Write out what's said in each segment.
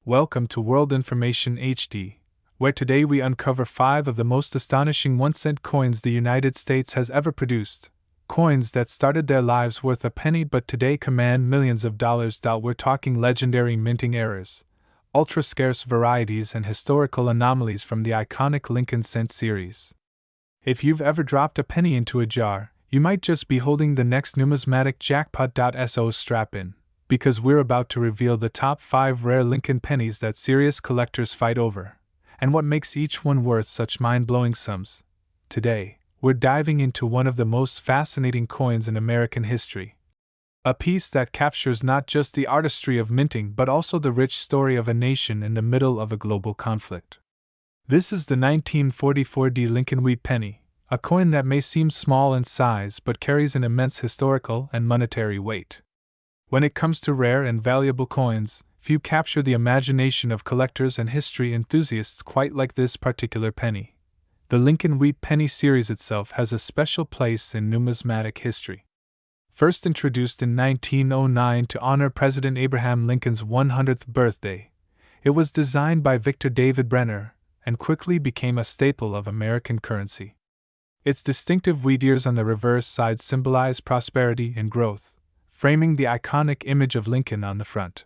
Welcome to World Information HD, where today we uncover 5 of the most astonishing 1-cent coins the United States has ever produced. Coins that started their lives worth a penny but today command millions of dollars. We're talking legendary minting errors, ultra-scarce varieties, and historical anomalies from the iconic Lincoln cent series. If you've ever dropped a penny into a jar, you might just be holding the next numismatic jackpot. So strap in, because we're about to reveal the top 5 rare Lincoln pennies that serious collectors fight over, and what makes each one worth such mind-blowing sums. Today, we're diving into one of the most fascinating coins in American history. A piece that captures not just the artistry of minting but also the rich story of a nation in the middle of a global conflict. This is the 1944 Lincoln wheat penny, a coin that may seem small in size but carries an immense historical and monetary weight. When it comes to rare and valuable coins, few capture the imagination of collectors and history enthusiasts quite like this particular penny. The Lincoln wheat penny series itself has a special place in numismatic history. First introduced in 1909 to honor President Abraham Lincoln's 100th birthday, it was designed by Victor David Brenner and quickly became a staple of American currency. Its distinctive wheat ears on the reverse side symbolize prosperity and growth, framing the iconic image of Lincoln on the front.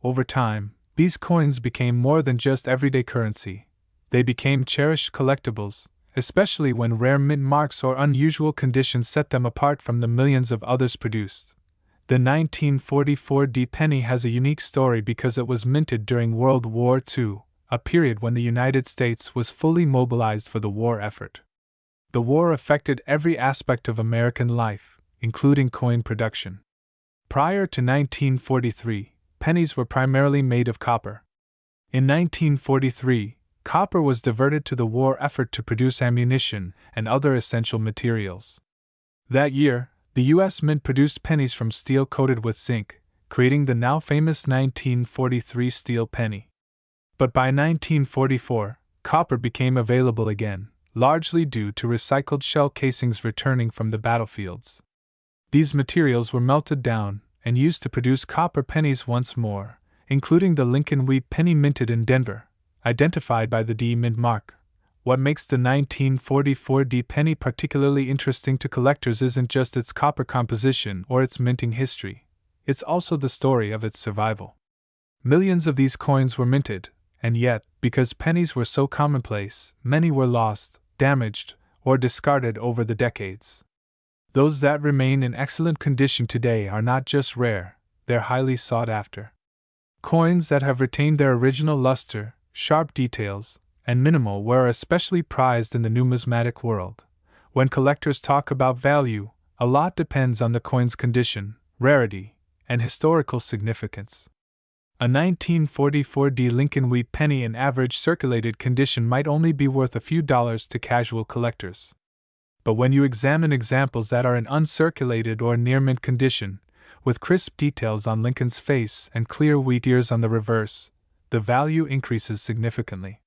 Over time, these coins became more than just everyday currency. They became cherished collectibles, especially when rare mint marks or unusual conditions set them apart from the millions of others produced. The 1944 penny has a unique story because it was minted during World War II, a period when the United States was fully mobilized for the war effort. The war affected every aspect of American life, including coin production. Prior to 1943, pennies were primarily made of copper. In 1943, copper was diverted to the war effort to produce ammunition and other essential materials. That year, the U.S. Mint produced pennies from steel coated with zinc, creating the now famous 1943 steel penny. But by 1944, copper became available again, largely due to recycled shell casings returning from the battlefields. These materials were melted down and used to produce copper pennies once more, including the Lincoln wheat penny minted in Denver, identified by the D mint mark. What makes the 1944 penny particularly interesting to collectors isn't just its copper composition or its minting history, it's also the story of its survival. Millions of these coins were minted, and yet, because pennies were so commonplace, many were lost, damaged, or discarded over the decades. Those that remain in excellent condition today are not just rare, they're highly sought after. Coins that have retained their original luster, sharp details, and minimal wear are especially prized in the numismatic world. When collectors talk about value, a lot depends on the coin's condition, rarity, and historical significance. A 1944 Lincoln wheat penny in average circulated condition might only be worth a few dollars to casual collectors. But when you examine examples that are in uncirculated or near mint condition, with crisp details on Lincoln's face and clear wheat ears on the reverse, the value increases significantly.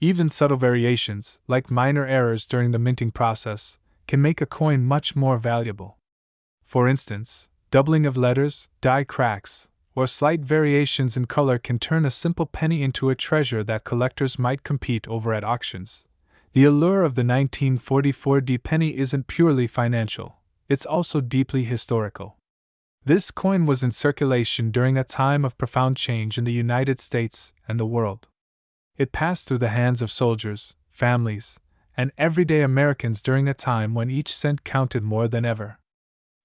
Even subtle variations, like minor errors during the minting process, can make a coin much more valuable. For instance, doubling of letters, die cracks, or slight variations in color can turn a simple penny into a treasure that collectors might compete over at auctions. The allure of the 1944 penny isn't purely financial, it's also deeply historical. This coin was in circulation during a time of profound change in the United States and the world. It passed through the hands of soldiers, families, and everyday Americans during a time when each cent counted more than ever.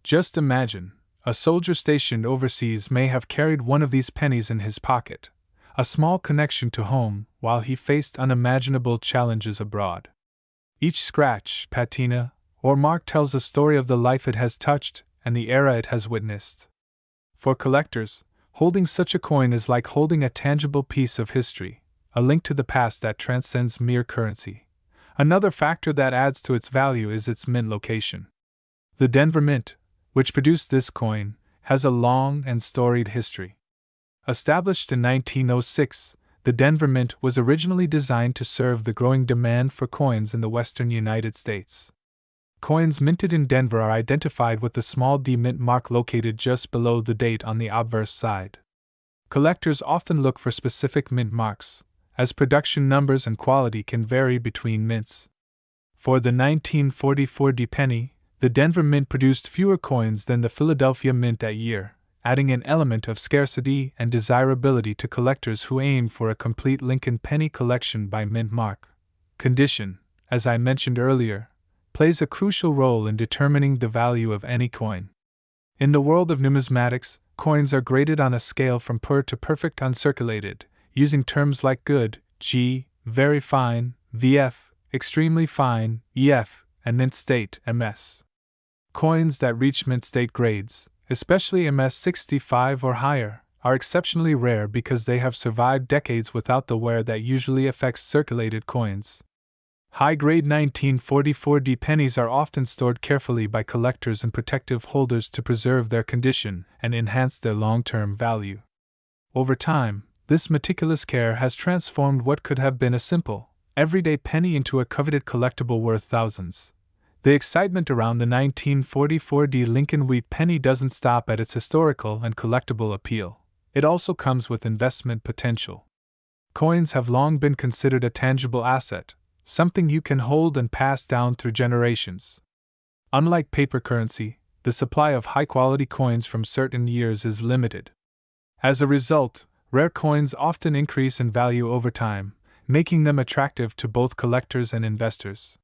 Just imagine, a soldier stationed overseas may have carried one of these pennies in his pocket, a small connection to home while he faced unimaginable challenges abroad. Each scratch, patina, or mark tells a story of the life it has touched and the era it has witnessed. For collectors, holding such a coin is like holding a tangible piece of history, a link to the past that transcends mere currency. Another factor that adds to its value is its mint location. The Denver Mint, which produced this coin, has a long and storied history. Established in 1906, the Denver Mint was originally designed to serve the growing demand for coins in the western United States. Coins minted in Denver are identified with the small D mint mark located just below the date on the obverse side. Collectors often look for specific mint marks, as production numbers and quality can vary between mints. For the 1944 penny, the Denver Mint produced fewer coins than the Philadelphia Mint that year, adding an element of scarcity and desirability to collectors who aim for a complete Lincoln penny collection by mint mark. Condition, as I mentioned earlier, plays a crucial role in determining the value of any coin. In the world of numismatics, coins are graded on a scale from poor to perfect uncirculated, using terms like good, G, very fine, VF, extremely fine, EF, and mint state, MS. Coins that reach mint state grades, especially MS 65 or higher, are exceptionally rare because they have survived decades without the wear that usually affects circulated coins. High-grade 1944 pennies are often stored carefully by collectors and protective holders to preserve their condition and enhance their long-term value. Over time, this meticulous care has transformed what could have been a simple, everyday penny into a coveted collectible worth thousands. The excitement around the 1944 Lincoln wheat penny doesn't stop at its historical and collectible appeal. It also comes with investment potential. Coins have long been considered a tangible asset, something you can hold and pass down through generations. Unlike paper currency, the supply of high-quality coins from certain years is limited. As a result, rare coins often increase in value over time, making them attractive to both collectors and investors.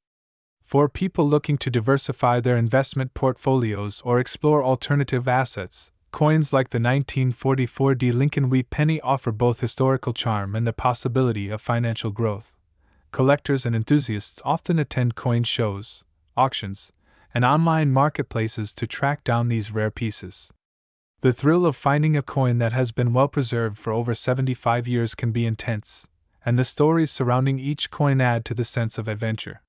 For people looking to diversify their investment portfolios or explore alternative assets, coins like the 1944 Lincoln wheat penny offer both historical charm and the possibility of financial growth. Collectors and enthusiasts often attend coin shows, auctions, and online marketplaces to track down these rare pieces. The thrill of finding a coin that has been well preserved for over 75 years can be intense, and the stories surrounding each coin add to the sense of adventure.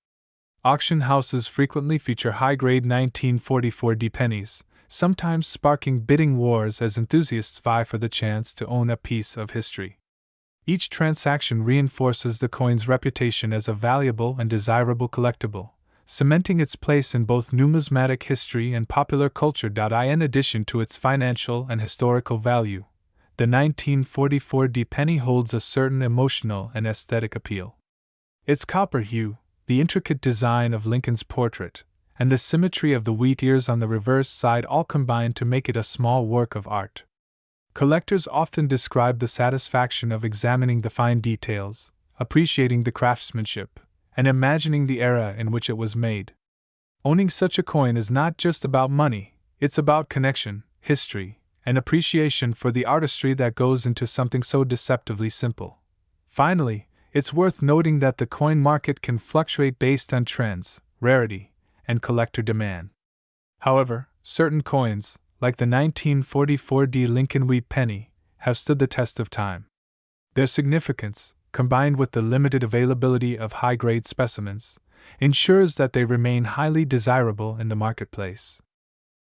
Auction houses frequently feature high-grade 1944 pennies, sometimes sparking bidding wars as enthusiasts vie for the chance to own a piece of history. Each transaction reinforces the coin's reputation as a valuable and desirable collectible, cementing its place in both numismatic history and popular culture. In addition to its financial and historical value, the 1944 penny holds a certain emotional and aesthetic appeal. Its copper hue, the intricate design of Lincoln's portrait, and the symmetry of the wheat ears on the reverse side all combine to make it a small work of art. Collectors often describe the satisfaction of examining the fine details, appreciating the craftsmanship, and imagining the era in which it was made. Owning such a coin is not just about money, it's about connection, history, and appreciation for the artistry that goes into something so deceptively simple. Finally, it's worth noting that the coin market can fluctuate based on trends, rarity, and collector demand. However, certain coins, like the 1944 Lincoln wheat penny, have stood the test of time. Their significance, combined with the limited availability of high-grade specimens, ensures that they remain highly desirable in the marketplace.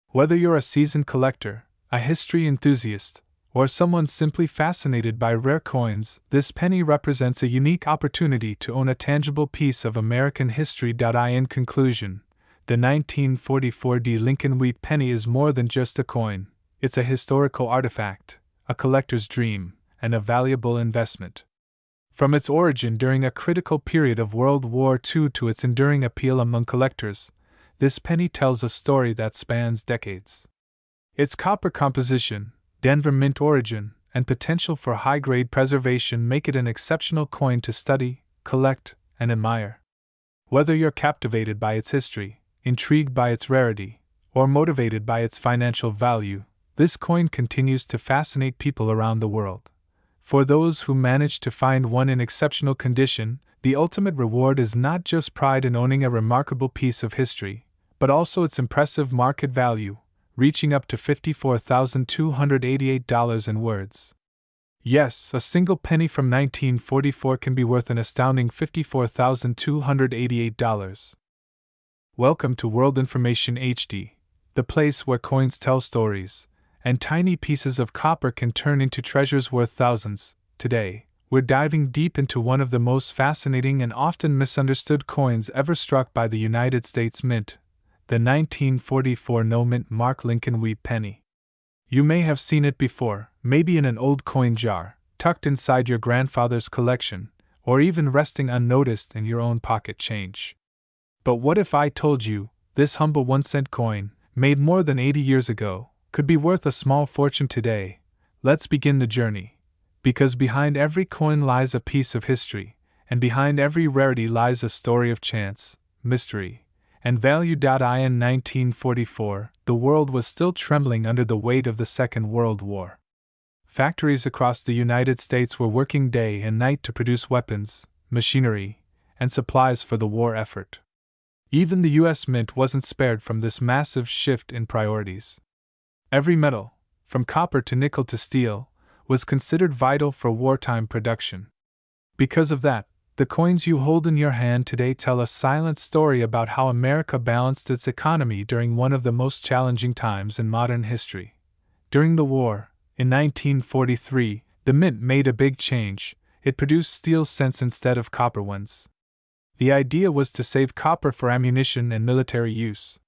Whether you're a seasoned collector, a history enthusiast, or someone simply fascinated by rare coins, this penny represents a unique opportunity to own a tangible piece of American history. In conclusion, the 1944 Lincoln wheat penny is more than just a coin, it's a historical artifact, a collector's dream, and a valuable investment. From its origin during a critical period of World War II to its enduring appeal among collectors, this penny tells a story that spans decades. Its copper composition, Denver Mint origin, and potential for high-grade preservation make it an exceptional coin to study, collect, and admire. Whether you're captivated by its history, intrigued by its rarity, or motivated by its financial value, this coin continues to fascinate people around the world. For those who manage to find one in exceptional condition, the ultimate reward is not just pride in owning a remarkable piece of history, but also its impressive market value, reaching up to $54,288 in words. Yes, a single penny from 1944 can be worth an astounding $54,288. Welcome to World Information HD, the place where coins tell stories, and tiny pieces of copper can turn into treasures worth thousands. Today, we're diving deep into one of the most fascinating and often misunderstood coins ever struck by the United States Mint, the 1944 no-mint mark Lincoln wheat penny. You may have seen it before, maybe in an old coin jar, tucked inside your grandfather's collection, or even resting unnoticed in your own pocket change. But what if I told you, this humble 1-cent coin, made more than 80 years ago, could be worth a small fortune today? Let's begin the journey. Because behind every coin lies a piece of history, and behind every rarity lies a story of chance, mystery, and value. In 1944, the world was still trembling under the weight of the Second World War. Factories across the United States were working day and night to produce weapons, machinery, and supplies for the war effort. Even the U.S. Mint wasn't spared from this massive shift in priorities. Every metal, from copper to nickel to steel, was considered vital for wartime production. Because of that, the coins you hold in your hand today tell a silent story about how America balanced its economy during one of the most challenging times in modern history. During the war, in 1943, the Mint made a big change. It produced steel cents instead of copper ones. The idea was to save copper for ammunition and military use.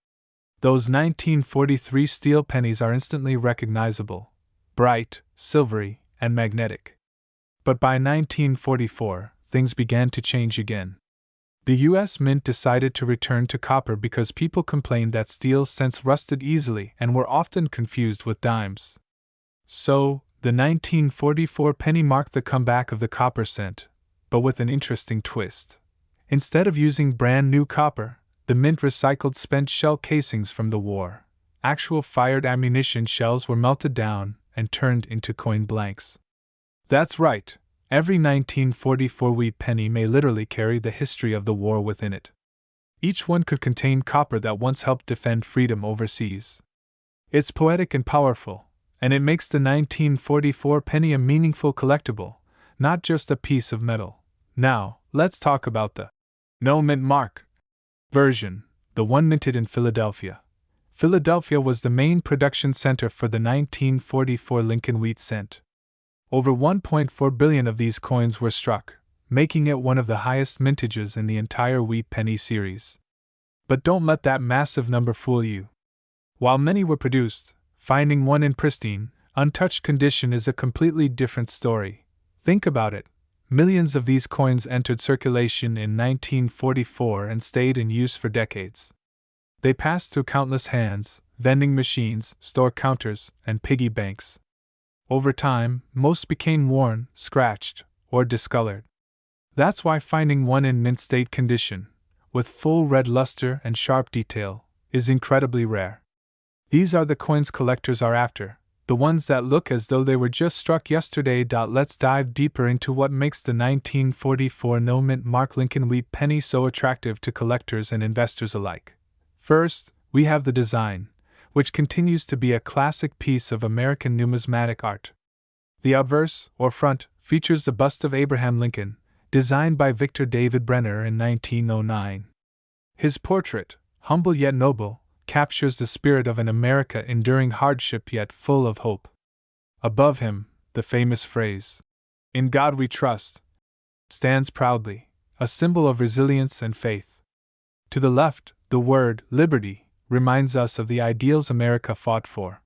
Those 1943 steel pennies are instantly recognizable, bright, silvery, and magnetic. But by 1944, things began to change again. The U.S. Mint decided to return to copper because people complained that steel cents rusted easily and were often confused with dimes. So, the 1944 penny marked the comeback of the copper cent, but with an interesting twist. Instead of using brand new copper, the Mint recycled spent shell casings from the war. Actual fired ammunition shells were melted down and turned into coin blanks. That's right, every 1944 wheat penny may literally carry the history of the war within it. Each one could contain copper that once helped defend freedom overseas. It's poetic and powerful, and it makes the 1944 penny a meaningful collectible, not just a piece of metal. Now, let's talk about the no mint mark version, the one minted in Philadelphia. Philadelphia was the main production center for the 1944 Lincoln wheat cent. Over 1.4 billion of these coins were struck, making it one of the highest mintages in the entire wheat penny series. But don't let that massive number fool you. While many were produced, finding one in pristine, untouched condition is a completely different story. Think about it. Millions of these coins entered circulation in 1944 and stayed in use for decades. They passed through countless hands, vending machines, store counters, and piggy banks. Over time, most became worn, scratched, or discolored. That's why finding one in mint state condition, with full red luster and sharp detail, is incredibly rare. These are the coins collectors are after, the ones that look as though they were just struck yesterday. Let's dive deeper into what makes the 1944 no mint mark Lincoln wheat penny so attractive to collectors and investors alike. First, we have the design, which continues to be a classic piece of American numismatic art. The obverse, or front, features the bust of Abraham Lincoln, designed by Victor David Brenner in 1909. His portrait, humble yet noble, captures the spirit of an America enduring hardship yet full of hope. Above him, the famous phrase, "In God we trust," stands proudly, a symbol of resilience and faith. To the left, the word liberty reminds us of the ideals America fought for.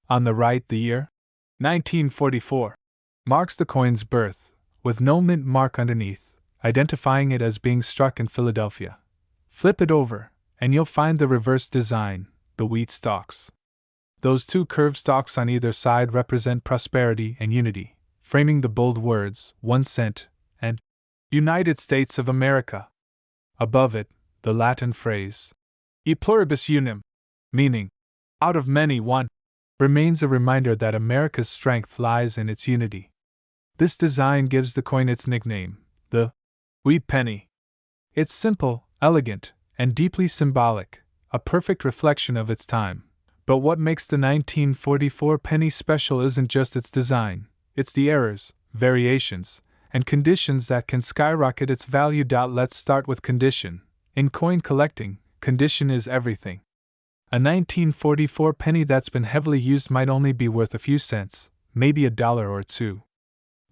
On the right, the year 1944 marks the coin's birth, with no mint mark underneath, identifying it as being struck in Philadelphia. Flip it over, and you'll find the reverse design, the wheat stalks. Those two curved stalks on either side represent prosperity and unity, framing the bold words, 1 cent, and United States of America. Above it, the Latin phrase, E pluribus unum, meaning, out of many one, remains a reminder that America's strength lies in its unity. This design gives the coin its nickname, the wheat penny. It's simple, elegant, and deeply symbolic, a perfect reflection of its time. But what makes the 1944 penny special isn't just its design, it's the errors, variations, and conditions that can skyrocket its value. Let's start with condition. In coin collecting, condition is everything. A 1944 penny that's been heavily used might only be worth a few cents, maybe $1 or $2.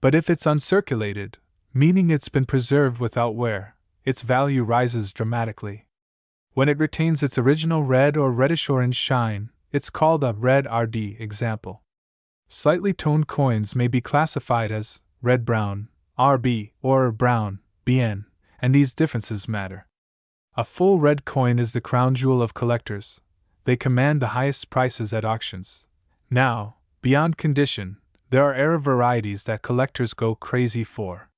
But if it's uncirculated, meaning it's been preserved without wear, its value rises dramatically. When it retains its original red or reddish-orange shine, it's called a red RD example. Slightly toned coins may be classified as red-brown, RB, or brown, BN, and these differences matter. A full red coin is the crown jewel of collectors. They command the highest prices at auctions. Now, beyond condition, there are era varieties that collectors go crazy for.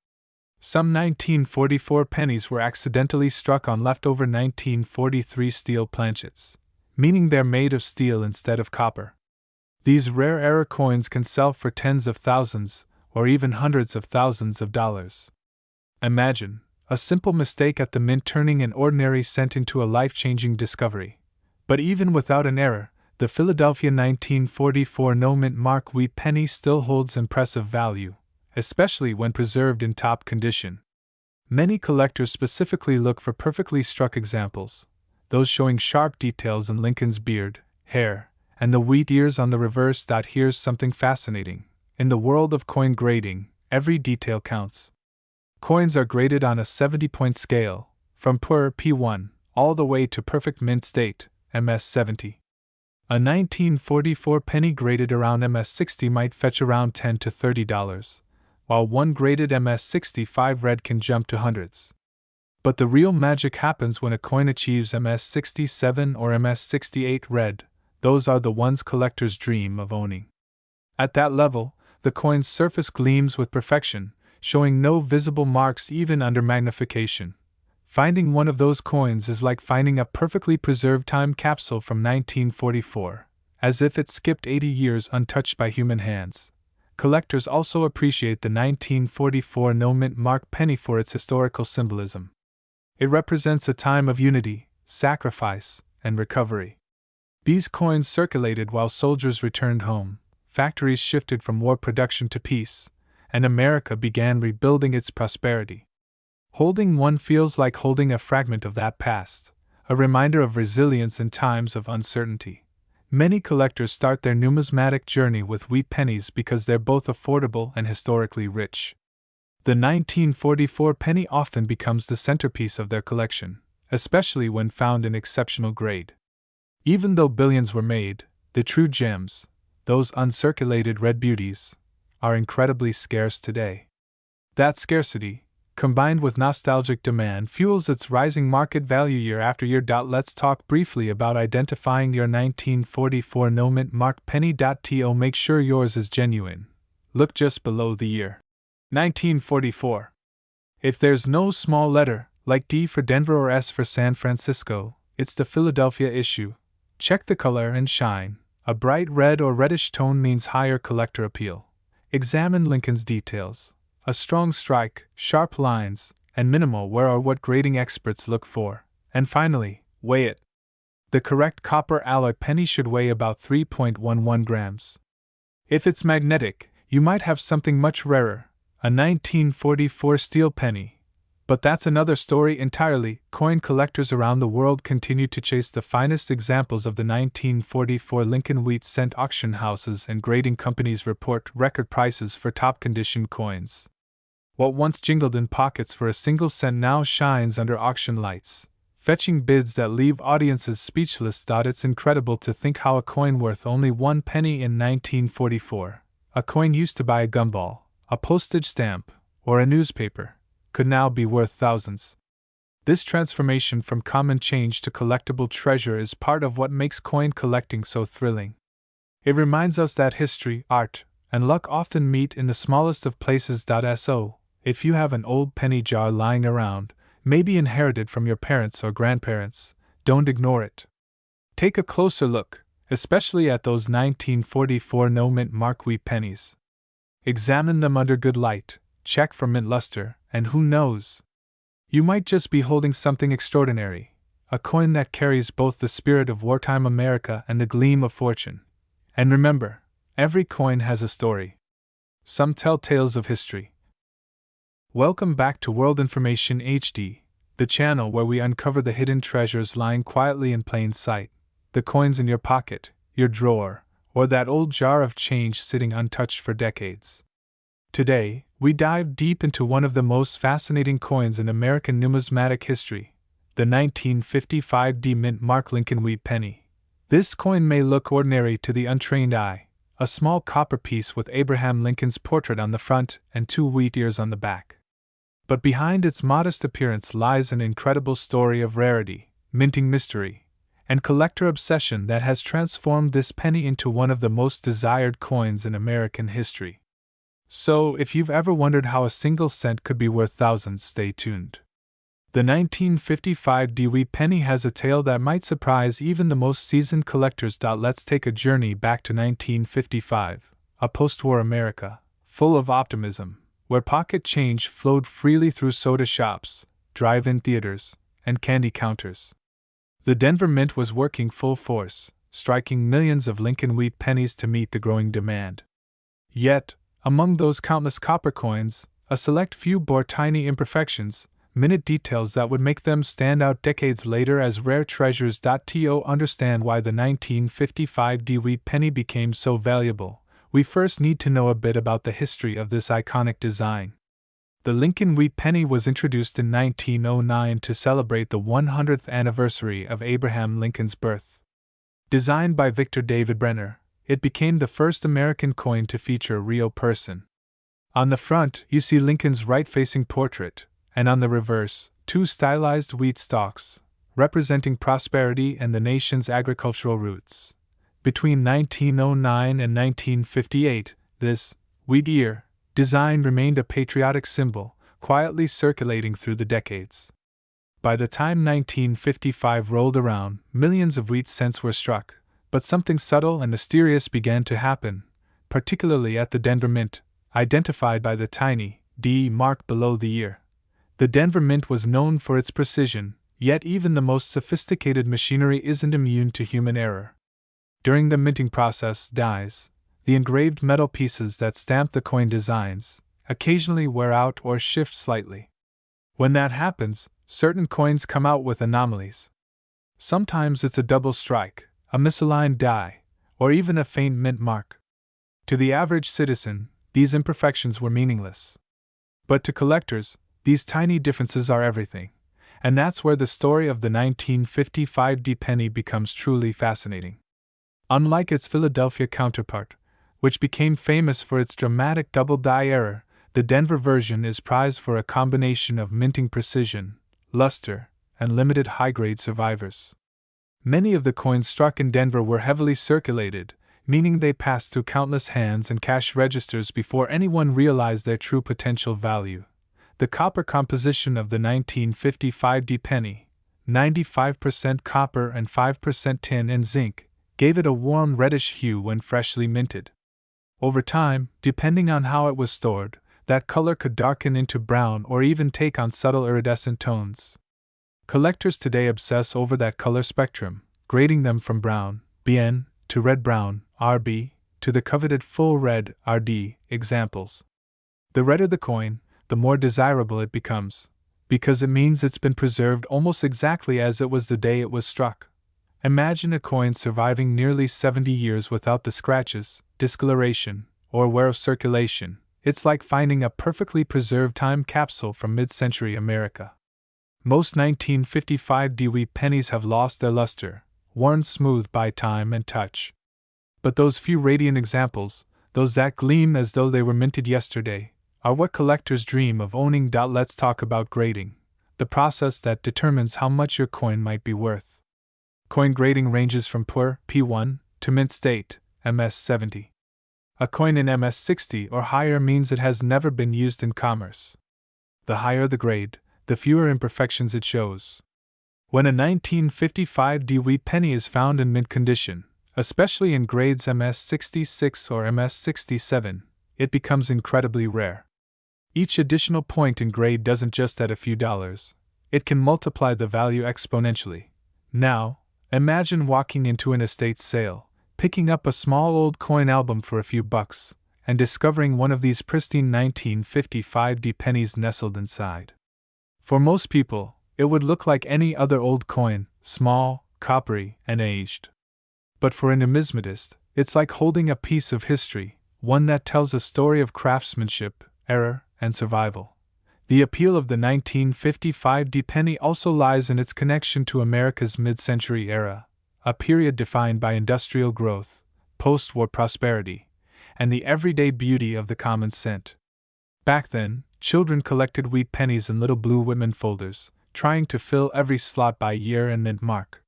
Some 1944 pennies were accidentally struck on leftover 1943 steel planchets, meaning they're made of steel instead of copper. These rare era coins can sell for tens of thousands, or even hundreds of thousands of dollars. Imagine a simple mistake at the mint turning an ordinary cent into a life-changing discovery. But even without an error, the Philadelphia 1944 no-mint mark wheat penny still holds impressive value, especially when preserved in top condition. Many collectors specifically look for perfectly struck examples, those showing sharp details in Lincoln's beard, hair, and the wheat ears on the reverse. Here's something fascinating. In the world of coin grading, every detail counts. Coins are graded on a 70-point scale, from poor P1 all the way to perfect mint state, MS-70. A 1944 penny graded around MS-60 might fetch around $10 to $30, while one graded MS-65 red can jump to hundreds. But the real magic happens when a coin achieves MS-67 or MS-68 red. Those are the ones collectors dream of owning. At that level, the coin's surface gleams with perfection, showing no visible marks even under magnification. Finding one of those coins is like finding a perfectly preserved time capsule from 1944, as if it skipped 80 years untouched by human hands. Collectors also appreciate the 1944 no-mint mark penny for its historical symbolism. It represents a time of unity, sacrifice, and recovery. These coins circulated while soldiers returned home, factories shifted from war production to peace, and America began rebuilding its prosperity. Holding one feels like holding a fragment of that past, a reminder of resilience in times of uncertainty. Many collectors start their numismatic journey with wheat pennies because they're both affordable and historically rich. The 1944 penny often becomes the centerpiece of their collection, especially when found in exceptional grade. Even though billions were made, the true gems, those uncirculated red beauties, are incredibly scarce today. That scarcity, combined with nostalgic demand, fuels its rising market value year after year. Let's talk briefly about identifying your 1944 no-mint mark penny. To make sure yours is genuine, look just below the year. 1944. If there's no small letter, like D for Denver or S for San Francisco, it's the Philadelphia issue. Check the color and shine. A bright red or reddish tone means higher collector appeal. Examine Lincoln's details. A strong strike, sharp lines, and minimal wear are what grading experts look for. And finally, weigh it. The correct copper alloy penny should weigh about 3.11 grams. If it's magnetic, you might have something much rarer, a 1944 steel penny. But that's another story entirely. Coin collectors around the world continue to chase the finest examples of the 1944 Lincoln wheat cent. Auction houses and grading companies report record prices for top-condition coins. What once jingled in pockets for a single cent now shines under auction lights, fetching bids that leave audiences speechless. It's incredible to think how a coin worth only 1 penny in 1944, a coin used to buy a gumball, a postage stamp, or a newspaper, could now be worth thousands. This transformation from common change to collectible treasure is part of what makes coin collecting so thrilling. It reminds us that history, art, and luck often meet in the smallest of places. So, if you have an old penny jar lying around, maybe inherited from your parents or grandparents, don't ignore it. Take a closer look, especially at those 1944 no-mint mark wheat pennies. Examine them under good light, check for mint luster, and who knows? You might just be holding something extraordinary, a coin that carries both the spirit of wartime America and the gleam of fortune. And remember, every coin has a story. Some tell tales of history. Welcome back to World Information HD, the channel where we uncover the hidden treasures lying quietly in plain sight, the coins in your pocket, your drawer, or that old jar of change sitting untouched for decades. Today, we dive deep into one of the most fascinating coins in American numismatic history, the 1955 D mint mark Lincoln wheat penny. This coin may look ordinary to the untrained eye, a small copper piece with Abraham Lincoln's portrait on the front and 2 wheat ears on the back. But behind its modest appearance lies an incredible story of rarity, minting mystery, and collector obsession that has transformed this penny into one of the most desired coins in American history. So, if you've ever wondered how a single cent could be worth thousands, stay tuned. The 1955 Dewey penny has a tale that might surprise even the most seasoned collectors. Let's take a journey back to 1955, a post-war America, full of optimism, where pocket change flowed freely through soda shops, drive-in theaters, and candy counters. The Denver Mint was working full force, striking millions of Lincoln wheat pennies to meet the growing demand. Yet, among those countless copper coins, a select few bore tiny imperfections, minute details that would make them stand out decades later as rare treasures. To understand why the 1955 Dewey penny became so valuable, we first need to know a bit about the history of this iconic design. The Lincoln wheat penny was introduced in 1909 to celebrate the 100th anniversary of Abraham Lincoln's birth. Designed by Victor David Brenner, it became the first American coin to feature a real person. On the front, you see Lincoln's right-facing portrait, and on the reverse, 2 stylized wheat stalks, representing prosperity and the nation's agricultural roots. Between 1909 and 1958, this wheat ear design remained a patriotic symbol, quietly circulating through the decades. By the time 1955 rolled around, millions of wheat cents were struck, but something subtle and mysterious began to happen, particularly at the Denver Mint, identified by the tiny D mark below the ear. The Denver Mint was known for its precision, yet even the most sophisticated machinery isn't immune to human error. During the minting process, dies, the engraved metal pieces that stamp the coin designs, occasionally wear out or shift slightly. When that happens, certain coins come out with anomalies. Sometimes it's a double strike, a misaligned die, or even a faint mint mark. To the average citizen, these imperfections were meaningless. But to collectors, these tiny differences are everything, and that's where the story of the 1955 D penny becomes truly fascinating. Unlike its Philadelphia counterpart, which became famous for its dramatic double die error, the Denver version is prized for a combination of minting precision, luster, and limited high-grade survivors. Many of the coins struck in Denver were heavily circulated, meaning they passed through countless hands and cash registers before anyone realized their true potential value. The copper composition of the 1955 D penny, 95% copper and 5% tin and zinc, gave it a warm reddish hue when freshly minted. Over time, depending on how it was stored, that color could darken into brown or even take on subtle iridescent tones. Collectors today obsess over that color spectrum, grading them from brown, BN, to red-brown, RB, to the coveted full red, RD, examples. The redder the coin, the more desirable it becomes, because it means it's been preserved almost exactly as it was the day it was struck. Imagine a coin surviving nearly 70 years without the scratches, discoloration, or wear of circulation. It's like finding a perfectly preserved time capsule from mid-century America. Most 1955 Dewey pennies have lost their luster, worn smooth by time and touch. But those few radiant examples, those that gleam as though they were minted yesterday, are what collectors dream of owning. Let's talk about grading, the process that determines how much your coin might be worth. Coin grading ranges from poor, P1, to mint state, MS70. A coin in MS60 or higher means it has never been used in commerce. The higher the grade, the fewer imperfections it shows. When a 1955 Dewey penny is found in mint condition, especially in grades MS66 or MS67, it becomes incredibly rare. Each additional point in grade doesn't just add a few dollars, it can multiply the value exponentially. Now, imagine walking into an estate sale, picking up a small old coin album for a few bucks, and discovering one of these pristine 1955 D pennies nestled inside. For most people, it would look like any other old coin, small, coppery, and aged. But for a numismatist, it's like holding a piece of history, one that tells a story of craftsmanship, error, and survival. The appeal of the 1955 D penny also lies in its connection to America's mid-century era, a period defined by industrial growth, post-war prosperity, and the everyday beauty of the common cent. Back then, children collected wheat pennies in little blue Whitman folders, trying to fill every slot by year and mint mark.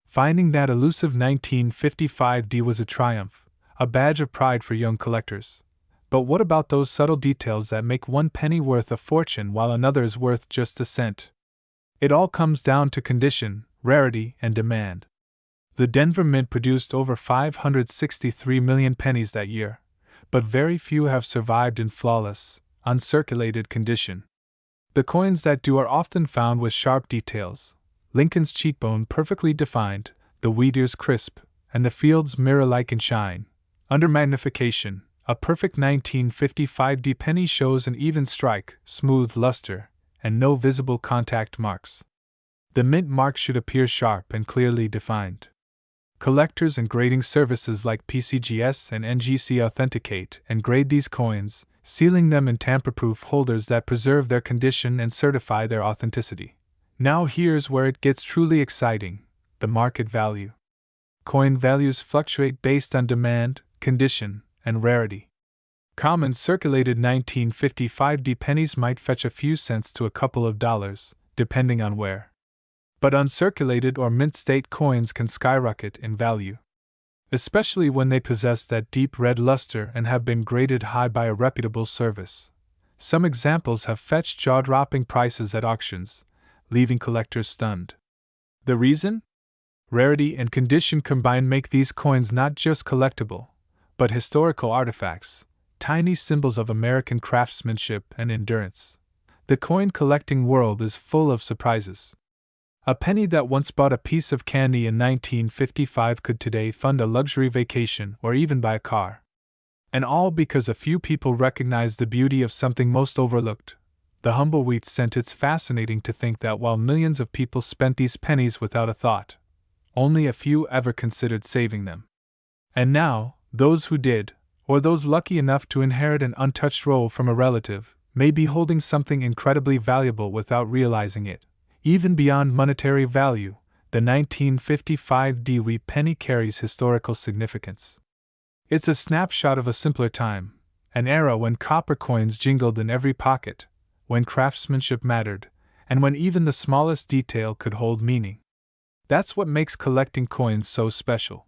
Finding that elusive 1955D was a triumph, a badge of pride for young collectors. But what about those subtle details that make one penny worth a fortune while another is worth just a cent? It all comes down to condition, rarity, and demand. The Denver Mint produced over 563 million pennies that year, but very few have survived in flawless, uncirculated condition. The coins that do are often found with sharp details: Lincoln's cheekbone perfectly defined, the wheat ears crisp, and the field's mirror-like in shine. Under magnification, a perfect 1955D penny shows an even strike, smooth luster, and no visible contact marks. The mint mark should appear sharp and clearly defined. Collectors and grading services like PCGS and NGC authenticate and grade these coins, sealing them in tamper-proof holders that preserve their condition and certify their authenticity. Now here's where it gets truly exciting: the market value. Coin values fluctuate based on demand, condition, and rarity. Common circulated 1955D pennies might fetch a few cents to a couple of dollars, depending on where. But uncirculated or mint state coins can skyrocket in value, especially when they possess that deep red luster and have been graded high by a reputable service. Some examples have fetched jaw-dropping prices at auctions, leaving collectors stunned. The reason? Rarity and condition combined make these coins not just collectible, but historical artifacts, tiny symbols of American craftsmanship and endurance. The coin collecting world is full of surprises. A penny that once bought a piece of candy in 1955 could today fund a luxury vacation or even buy a car. And all because a few people recognize the beauty of something most overlooked: the humble wheat cent. It's fascinating to think that while millions of people spent these pennies without a thought, only a few ever considered saving them. And now, those who did, or those lucky enough to inherit an untouched roll from a relative, may be holding something incredibly valuable without realizing it. Even beyond monetary value, the 1955D wheat penny carries historical significance. It's a snapshot of a simpler time, an era when copper coins jingled in every pocket, when craftsmanship mattered, and when even the smallest detail could hold meaning. That's what makes collecting coins so special.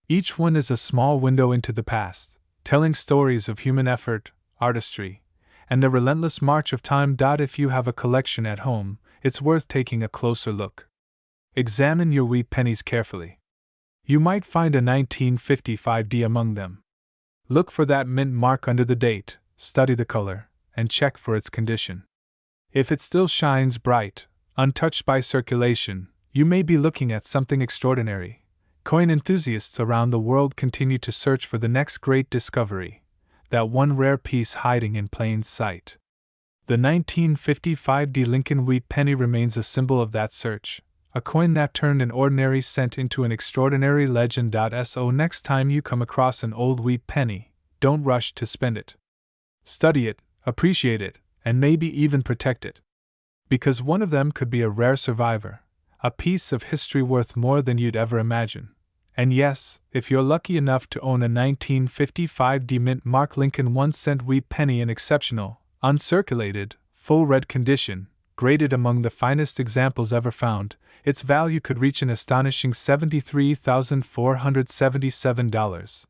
Each one is a small window into the past, telling stories of human effort, artistry, and the relentless march of time. If you have a collection at home, it's worth taking a closer look. Examine your wheat pennies carefully. You might find a 1955D among them. Look for that mint mark under the date, study the color, and check for its condition. If it still shines bright, untouched by circulation, you may be looking at something extraordinary. Coin enthusiasts around the world continue to search for the next great discovery, that one rare piece hiding in plain sight. The 1955D Lincoln wheat penny remains a symbol of that search, a coin that turned an ordinary cent into an extraordinary legend. So next time you come across an old wheat penny, don't rush to spend it. Study it, appreciate it, and maybe even protect it. Because one of them could be a rare survivor, a piece of history worth more than you'd ever imagine. And yes, if you're lucky enough to own a 1955D mint mark Lincoln 1-cent wheat penny in exceptional, uncirculated, full red condition, graded among the finest examples ever found, its value could reach an astonishing $73,477.